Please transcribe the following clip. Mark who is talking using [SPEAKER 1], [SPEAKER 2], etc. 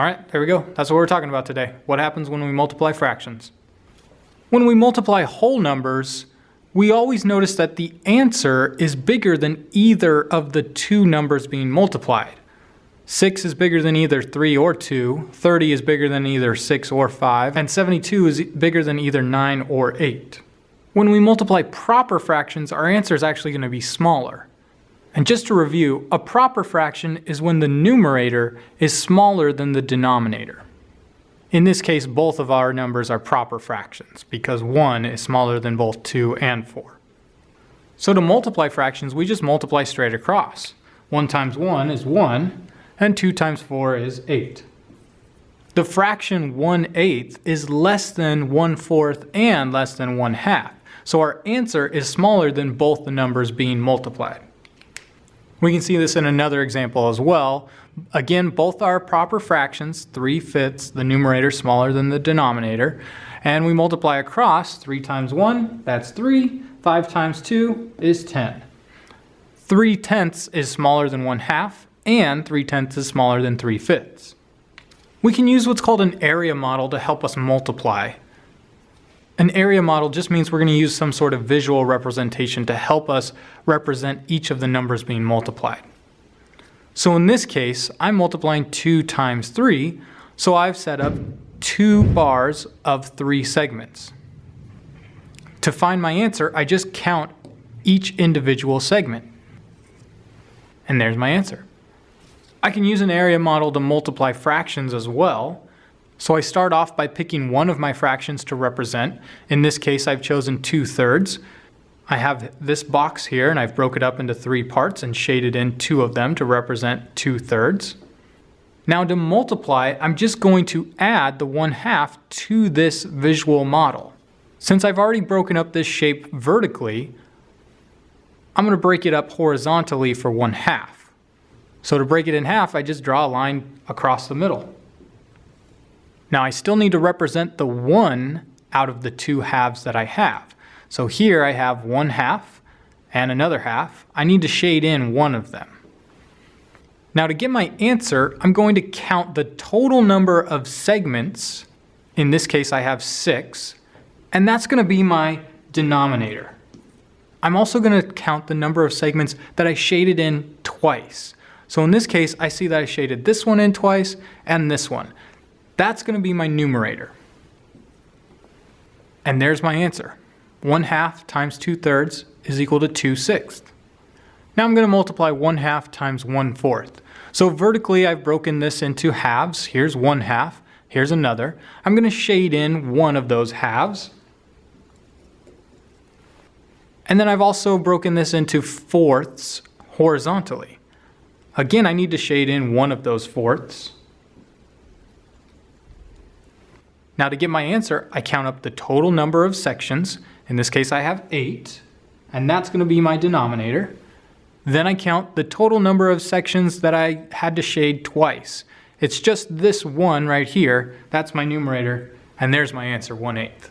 [SPEAKER 1] All right, there we go. That's what we're talking about today. What happens when we multiply fractions? When we multiply whole numbers, we always notice that the answer is bigger than either of the two numbers being multiplied. 6 is bigger than either 3 or 2, 30 is bigger than either 6 or 5, and 72 is bigger than either 9 or 8. When we multiply proper fractions, our answer is actually going to be smaller. And just to review, a proper fraction is when the numerator is smaller than the denominator. In this case, both of our numbers are proper fractions because 1 is smaller than both 2 and 4. So to multiply fractions, we just multiply straight across. 1 times 1 is 1, and 2 times 4 is 8. The fraction 1/8 is less than 1/4 and less than 1/2. So our answer is smaller than both the numbers being multiplied. We can see this in another example as well. Again, both are proper fractions, 3/5, the numerator smaller than the denominator. And we multiply across, 3 times 1, that's 3. 5 times 2 is 10. 3/10 is smaller than 1/2, and 3/10 is smaller than 3/5. We can use what's called an area model to help us multiply. An area model just means we're going to use some sort of visual representation to help us represent each of the numbers being multiplied. So in this case, I'm multiplying 2 times 3, so I've set up 2 bars of 3 segments. To find my answer, I just count each individual segment. And there's my answer. I can use an area model to multiply fractions as well. So I start off by picking one of my fractions to represent. In this case, I've chosen 2/3. I have this box here and I've broken it up into 3 parts and shaded in 2 of them to represent 2/3. Now to multiply, I'm just going to add the 1/2 to this visual model. Since I've already broken up this shape vertically, I'm going to break it up horizontally for 1/2. So to break it in half, I just draw a line across the middle. Now I still need to represent the 1 out of the 2 halves that I have. So here I have 1/2 and another half. I need to shade in one of them. Now to get my answer, I'm going to count the total number of segments. In this case I have 6, and that's going to be my denominator. I'm also going to count the number of segments that I shaded in twice. So in this case, I see that I shaded this one in twice and this one. That's going to be my numerator. And there's my answer. 1/2 times 2/3 is equal to 2/6. Now I'm going to multiply 1/2 times 1/4. So vertically, I've broken this into halves. Here's 1/2. Here's another. I'm going to shade in one of those halves. And then I've also broken this into fourths horizontally. Again, I need to shade in one of those fourths. Now to get my answer, I count up the total number of sections. In this case, I have 8, and that's going to be my denominator. Then I count the total number of sections that I had to shade twice. It's just this one right here. That's my numerator, and there's my answer, 1/8.